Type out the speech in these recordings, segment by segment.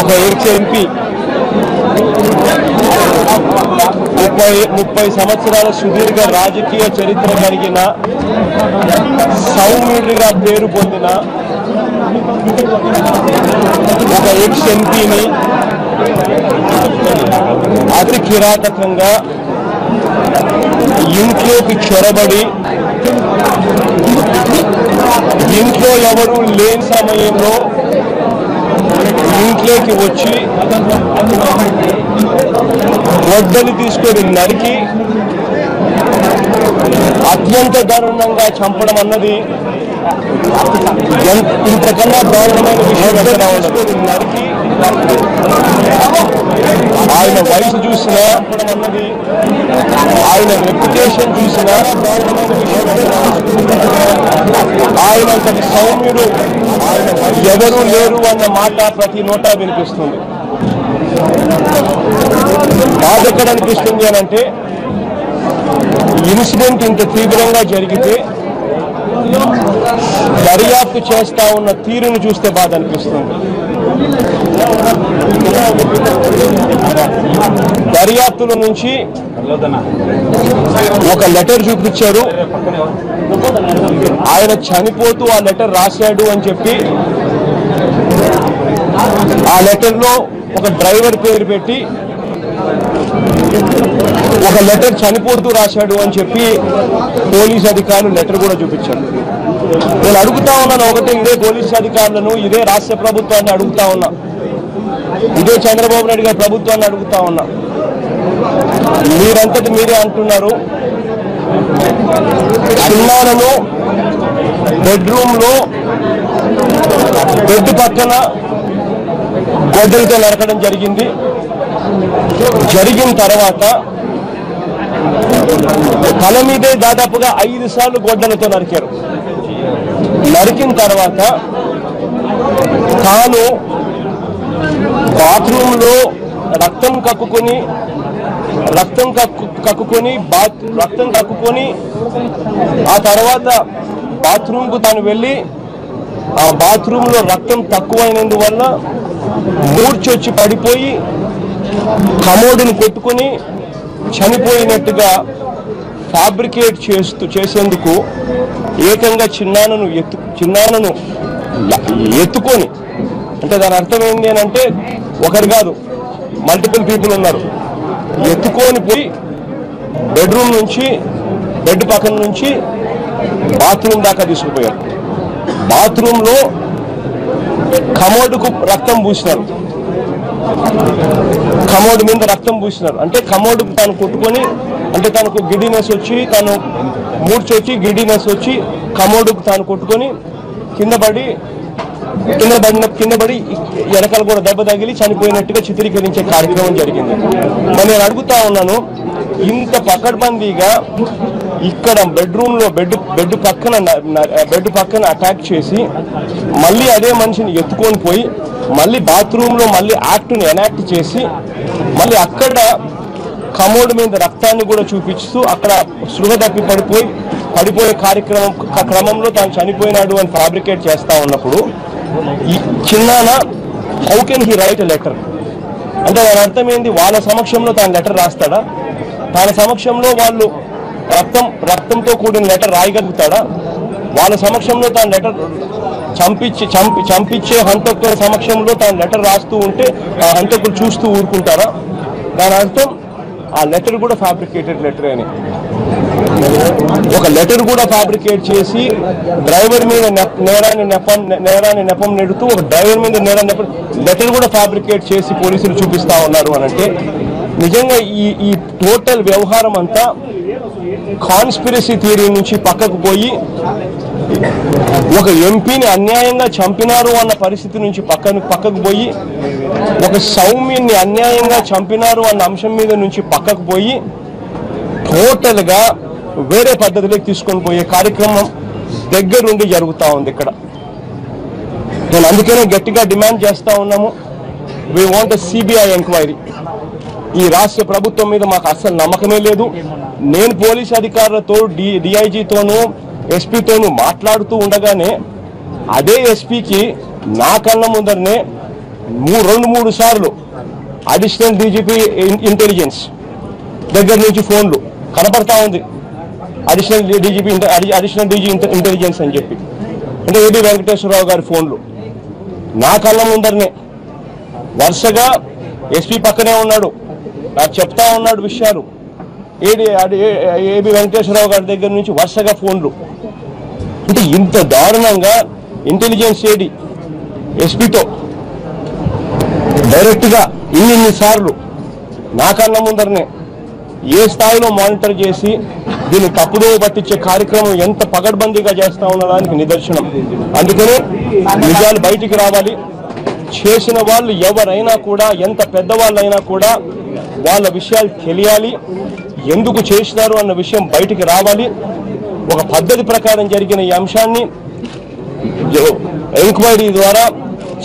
ఒక ఎక్స్-ఎంపీ 30 సంవత్సరాల సుదీర్ఘ రాజకీయ చరిత్ర కలిగిన సౌమ్యుడిగా పేరు పొందిన ఒక ఎక్స్-ఎంపీని అతి కిరాతకంగా ఇంట్లోకి చొరబడి ఇంట్లో ఎవరు లేని సమయంలో ఇంట్లోకి వచ్చి గొడ్డలి తీసుకొని నరికి అత్యంత దారుణంగా చంపడం అన్నది ఇంతకన్నా దారుణమైన విషయం ఎక్కడా ఉండదు. నరికి ఆయన వయసు చూసినా అన్నది ఆయన రెప్యుటేషన్ చూసినా ఆయన అంతటి సౌమ్యుడు ఎవరు లేరు అన్న మాట ప్రతి నోటా వినిపిస్తుంది. బాధ ఎక్కడ అనిపిస్తుంది అని అంటే ఇన్సిడెంట్ ఇంత తీవ్రంగా జరిగితే దర్యాప్తు చేస్తా ఉన్న తీరును చూస్తే బాధ అనిపిస్తుంది. దర్యాప్తుల నుంచి ఒక లెటర్ చూపించారు. ఆయన చనిపోతూ ఆ లెటర్ రాశాడు అని చెప్పి ఆ లెటర్లో ఒక డ్రైవర్ పేరు పెట్టి ఒక లెటర్ చనిపోతూ రాశాడు అని చెప్పి పోలీస్ అధికారులు లెటర్ కూడా చూపించారు. నేను అడుగుతా ఉన్నాను ఒకటే, ఇదే పోలీస్ అధికారులను, ఇదే రాష్ట్ర ప్రభుత్వాన్ని అడుగుతా ఉన్నా, ఇదే చంద్రబాబు నాయుడు గారి ప్రభుత్వాన్ని అడుగుతా ఉన్నా. మీరంతటి మీరే అంటున్నారు చిన్నాలను బెడ్రూమ్లో బెడ్ పక్కన గొడ్డలతో నరకడం జరిగింది. జరిగిన తర్వాత తల మీదే దాదాపుగా 5 సార్లు గొడ్డలతో నరికారు. నరికిన తర్వాత తాను బాత్రూంలో రక్తం కక్కుకొని ఆ తర్వాత బాత్రూంకు తాను వెళ్ళి ఆ బాత్రూంలో రక్తం తక్కువైనందువల్ల మూర్చొచ్చి పడిపోయి కమోడుని కొట్టుకొని చనిపోయినట్టుగా ఫ్యాబ్రికేట్ చేసేందుకు ఏకంగా చిన్నానను ఎత్తుకొని, అంటే దాని అర్థం ఏంటి అని అంటే ఒకరు కాదు, మల్టిపుల్ పీపుల్ ఉన్నారు, ఎత్తుకొని పోయి బెడ్రూమ్ నుంచి బెడ్ పక్కన నుంచి బాత్రూమ్ దాకా తీసుకుపోయారు. బాత్రూంలో కమోడుకు రక్తం పూసినారు, కమోడ్ మీద రక్తం పూసినారు. అంటే కమోడుకు తాను కొట్టుకొని, అంటే తనకు గిడ్డినెస్ వచ్చి, తను మూర్చొచ్చి గిడ్డినెస్ వచ్చి కమోడుకు తాను కొట్టుకొని కింద పడి వెనకాల కూడా దెబ్బ తగిలి చనిపోయినట్టుగా చిత్రీకరించే కార్యక్రమం జరిగింది. మరి నేను అడుగుతా ఉన్నాను, ఇంత పకడ్బందీగా ఇక్కడ బెడ్రూమ్లో బెడ్ పక్కన అటాక్ చేసి మళ్ళీ అదే మనిషిని ఎత్తుకొని పోయి మళ్ళీ బాత్రూంలో మళ్ళీ యాక్ట్ని ఎనాక్ట్ చేసి మళ్ళీ అక్కడ కమోడ్ మీద రక్తాన్ని కూడా చూపిస్తూ అక్కడ సృహ తప్పి పడిపోయే క్రమంలో తాను చనిపోయినాడు అని ఫ్యాబ్రికేట్ చేస్తా ఉన్నప్పుడు ఈ చిన్నాన how can he write a letter? అంటే దాని అర్థం ఏంది? వాళ్ళ సమక్షంలో తాను లెటర్ రాస్తాడా? తన సమక్షంలో వాళ్ళు రక్తంతో కూడిన లెటర్ రాయగలుగుతాడా? వాళ్ళ సమక్షంలో తాను లెటర్ చంపించే హంతకుల సమక్షంలో తాను లెటర్ రాస్తూ ఉంటే ఆ హంతకులు చూస్తూ ఊరుకుంటారా? దాని అర్థం ఆ లెటర్ కూడా ఫ్యాబ్రికేటెడ్ లెటర్ అని. ఒక లెటర్ కూడా ఫ్యాబ్రికేట్ చేసి డ్రైవర్ మీద నేరాన్ని నెపం నెడుతూ ఒక డ్రైవర్ మీద లెటర్ కూడా ఫ్యాబ్రికేట్ చేసి పోలీసులు చూపిస్తా ఉన్నారు అని అంటే నిజంగా ఈ టోటల్ వ్యవహారం అంతా కాన్స్పిరసీ థియరీ నుంచి పక్కకు పోయి ఒక ఎంపీని అన్యాయంగా చంపినారు అన్న పరిస్థితి నుంచి పక్కకు పోయి ఒక సౌమ్యుని అన్యాయంగా చంపినారు అన్న అంశం మీద నుంచి పక్కకు పోయి టోటల్గా వేరే పద్ధతిలోకి తీసుకొని పోయే కార్యక్రమం దగ్గరుండి జరుగుతూ ఉంది ఇక్కడ. నేను అందుకనే గట్టిగా డిమాండ్ చేస్తూ ఉన్నాము, we want a CBI enquiry. ఈ రాష్ట్ర ప్రభుత్వం మీద మాకు అస్సలు నమ్మకమే లేదు. నేను పోలీస్ అధికారులతో డిఐజీతోనూ ఎస్పీతోనూ మాట్లాడుతూ ఉండగానే అదే ఎస్పీకి నా కళ్ళ ముందరనే 2-3 సార్లు అడిషనల్ డీజీపీ ఇంటెలిజెన్స్ దగ్గర నుంచి ఫోన్లు కనపడతా ఉంది. అడిషనల్ డీజీ ఇంటెలిజెన్స్ అని చెప్పి, అంటే ఏబి వెంకటేశ్వరరావు గారి ఫోన్లు నా కళ్ళ ముందరనే వరుసగా ఎస్పీ పక్కనే ఉన్నాడు, నాకు చెప్తా ఉన్నాడు విషయాలు. ఏబి వెంకటేశ్వరరావు గారి దగ్గర నుంచి వరుసగా ఫోన్లు. అంటే ఇంత దారుణంగా ఇంటెలిజెన్స్ ఏడి ఎస్పీతో డైరెక్ట్గా ఇన్ని సార్లు నా కళ్ళ ముందరనే ఏ స్థాయిలో మానిటర్ చేసి దీన్ని తప్పుదో పట్టించే కార్యక్రమం ఎంత పగడ్బందీగా చేస్తా ఉన్నదానికి నిదర్శనం. అందుకని నిజాలు బయటికి రావాలి. చేసిన వాళ్ళు ఎవరైనా కూడా, ఎంత పెద్దవాళ్ళైనా కూడా వాళ్ళ విషయాలు తెలియాలి. ఎందుకు చేసినారు అన్న విషయం బయటికి రావాలి. ఒక పద్ధతి ప్రకారం జరిగిన ఈ అంశాన్ని ఎంక్వైరీ ద్వారా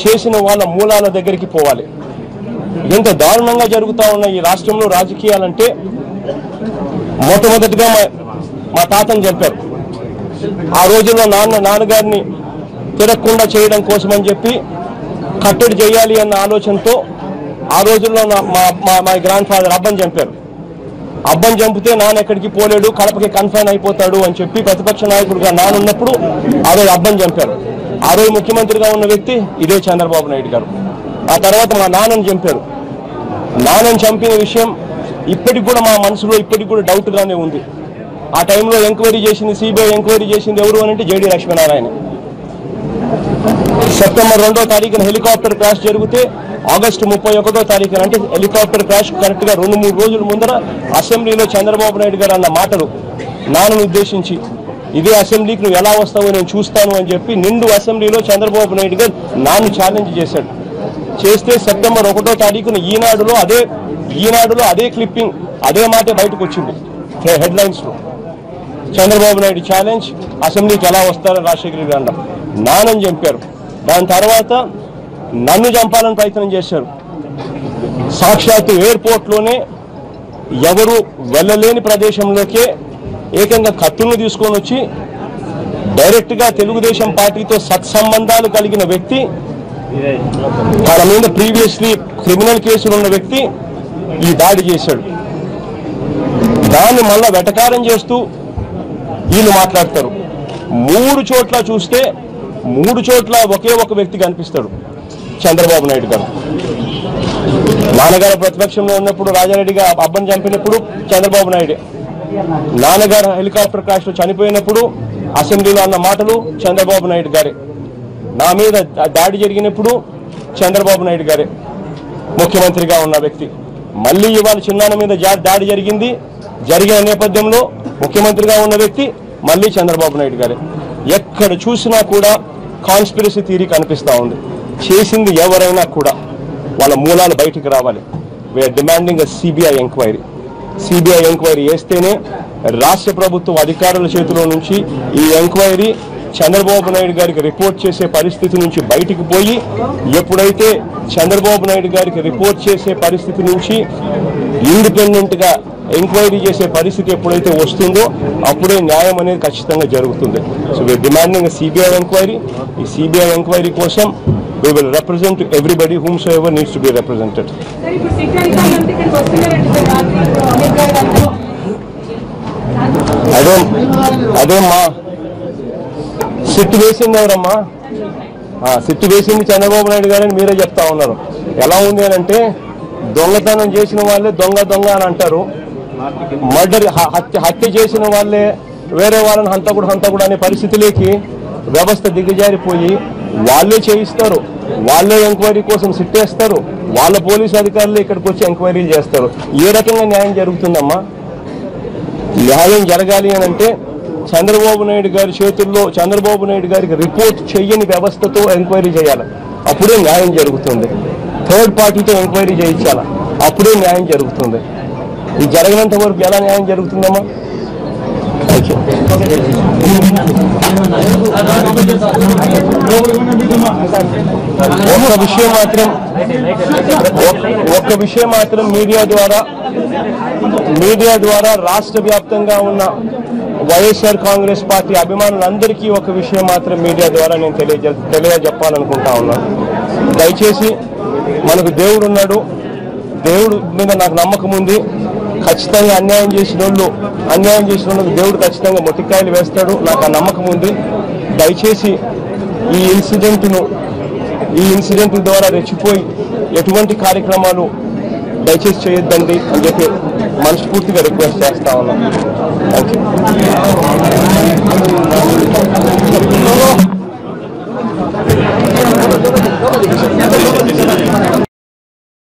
చేసిన వాళ్ళ మూలాల దగ్గరికి పోవాలి. ఎంత దారుణంగా జరుగుతూ ఉన్న ఈ రాష్ట్రంలో రాజకీయాలంటే, మొట్టమొదటిగా మా తాతను చంపారు. ఆ రోజుల్లో నాన్నగారిని తిరగకుండా చేయడం కోసమని చెప్పి కట్టడి చేయాలి అన్న ఆలోచనతో ఆ రోజుల్లో మా గ్రాండ్ ఫాదర్ అబ్బని చంపారు. అబ్బని చంపితే నాన్న ఎక్కడికి పోలేడు, కడపకి కన్ఫైన్ అయిపోతాడు అని చెప్పి ప్రతిపక్ష నాయకుడిగా నానున్నప్పుడు ఆ రోజు అబ్బని చంపారు. ఆ రోజు ముఖ్యమంత్రిగా ఉన్న వ్యక్తి ఇదే చంద్రబాబు నాయుడు గారు. ఆ తర్వాత మా నాన్నని చంపారు. నాన్నని చంపిన విషయం ఇప్పటికి కూడా మా మనసులో ఇప్పటికి కూడా డౌట్గానే ఉంది. ఆ టైంలో ఎంక్వైరీ చేసింది, సిబిఐ ఎంక్వైరీ చేసింది ఎవరు అని అంటే జేడీ లక్ష్మీనారాయణ. సెప్టెంబర్ 2వ తారీఖున హెలికాప్టర్ క్రాష్ జరిగితే ఆగస్టు 31వ తారీఖున, అంటే హెలికాప్టర్ క్రాష్ కరెక్ట్గా 2-3 రోజుల ముందర అసెంబ్లీలో చంద్రబాబు నాయుడు గారు అన్న మాటలు నాన్నను ఉద్దేశించి, ఇదే అసెంబ్లీకి నువ్వు ఎలా వస్తావో నేను చూస్తాను అని చెప్పి నిండు అసెంబ్లీలో చంద్రబాబు నాయుడు గారు నాన్ను ఛాలెంజ్ చేశాడు. చేస్తే సెప్టెంబర్ 1వ తారీఖున ఈనాడులో అదే క్లిప్పింగ్, అదే మాట బయటకు వచ్చింది హెడ్లైన్స్లో. చంద్రబాబు నాయుడు ఛాలెంజ్, అసెంబ్లీకి ఎలా వస్తారని రాజశేఖర గారు అన్నారు. నాన్నని చంపారు. దాని తర్వాత నన్ను చంపాలని ప్రయత్నం చేశారు. సాక్షాత్తు ఎయిర్పోర్ట్లోనే ఎవరు వెళ్ళలేని ప్రదేశంలోకే ఏకంగా కత్తులను తీసుకొని వచ్చి డైరెక్ట్గా తెలుగుదేశం పార్టీతో సత్సంబంధాలు కలిగిన వ్యక్తి, తన మీద ప్రీవియస్లీ క్రిమినల్ కేసులు ఉన్న వ్యక్తి ఈ దాడి చేశాడు. దాన్ని మళ్ళా వెటకారం చేస్తూ వీళ్ళు మాట్లాడతారు. 3 చోట్ల చూస్తే 3 చోట్ల ఒకే ఒక వ్యక్తి కనిపిస్తాడు, చంద్రబాబు నాయుడు గారు. నాన్నగారు ప్రతిపక్షంలో ఉన్నప్పుడు రాజారెడ్డిగా అబ్బని చంపినప్పుడు చంద్రబాబు నాయుడే. నాన్నగారు హెలికాప్టర్ క్రాష్లో చనిపోయినప్పుడు అసెంబ్లీలో అన్న మాటలు చంద్రబాబు నాయుడు గారే. నా మీద దాడి జరిగినప్పుడు చంద్రబాబు నాయుడు గారే ముఖ్యమంత్రిగా ఉన్న వ్యక్తి. మళ్ళీ ఇవాళ చిన్నాన్న మీద దాడి జరిగిన నేపథ్యంలో ముఖ్యమంత్రిగా ఉన్న వ్యక్తి మళ్ళీ చంద్రబాబు నాయుడు గారే. ఎక్కడ చూసినా కూడా కాన్స్పిరసీ థియరీ కనిపిస్తూ ఉంది. చేసింది ఎవరైనా కూడా వాళ్ళ మూలాలు బయటికి రావాలి. వీఆర్ డిమాండింగ్ అ సిబిఐ ఎంక్వైరీ. సిబిఐ ఎంక్వైరీ చేస్తేనే రాష్ట్ర ప్రభుత్వం అధికారుల చేతిలో నుంచి ఈ ఎంక్వైరీ చంద్రబాబు నాయుడు గారికి రిపోర్ట్ చేసే పరిస్థితి నుంచి బయటికి పోయి, ఎప్పుడైతే చంద్రబాబు నాయుడు గారికి రిపోర్ట్ చేసే పరిస్థితి నుంచి ఇండిపెండెంట్గా ఎంక్వైరీ చేసే పరిస్థితి ఎప్పుడైతే వస్తుందో అప్పుడే న్యాయం అనేది ఖచ్చితంగా జరుగుతుంది. So we're demanding CBI enquiry. ఈ సిబిఐ ఎంక్వైరీ కోసం we will represent everybody whomsoever needs to be represented. అదేమ్మా సిట్టు వేసింది ఎవరమ్మా? సిట్టు వేసింది చంద్రబాబు నాయుడు గారని మీరే చెప్తా ఉన్నారు. ఎలా ఉంది అని అంటే, దొంగతనం చేసిన వాళ్ళే దొంగ అని అంటారు, మర్డర్ హత్య చేసిన వాళ్ళే వేరే వాళ్ళని హంతకుడు అనే పరిస్థితిలోకి వ్యవస్థ దిగజారిపోయి వాళ్ళే చేయిస్తారు, వాళ్ళే ఎంక్వైరీ కోసం సిట్టేస్తారు, వాళ్ళ పోలీసు అధికారులు ఇక్కడికి వచ్చి ఎంక్వైరీలు చేస్తారు. ఏ రకంగా న్యాయం జరుగుతుందమ్మా? న్యాయం జరగాలి అని అంటే చంద్రబాబు నాయుడు గారి చేతుల్లో, చంద్రబాబు నాయుడు గారికి రిపోర్ట్ చెయ్యని వ్యవస్థతో ఎంక్వైరీ చేయాలి, అప్పుడే న్యాయం జరుగుతుంది. థర్డ్ పార్టీతో ఎంక్వైరీ చేయించాలి, అప్పుడే న్యాయం జరుగుతుంది. ఇది జరగనంత వరకు ఎలా న్యాయం జరుగుతుందమ్మా? ఒక్క విషయం మాత్రం మీడియా ద్వారా రాష్ట్ర వ్యాప్తంగా ఉన్న వైఎస్ఆర్ కాంగ్రెస్ పార్టీ అభిమానులందరికీ ఒక విషయం మాత్రం మీడియా ద్వారా నేను తెలియజెప్పాలనుకుంటా ఉన్నాను. దయచేసి మనకు దేవుడు ఉన్నాడు, దేవుడు మీద నాకు నమ్మకం ఉంది. ఖచ్చితంగా అన్యాయం చేసిన వాళ్ళకు దేవుడు ఖచ్చితంగా మొట్టికాయలు వేస్తాడు, నాకు ఆ నమ్మకం ఉంది. దయచేసి ఈ ఇన్సిడెంట్ ద్వారా రెచ్చిపోయి ఎటువంటి కార్యక్రమాలు దయచేసి చేయొద్దండి అని చెప్పి మనస్ఫూర్తిగా రిక్వెస్ట్ చేస్తా ఉన్నాం. Thank you.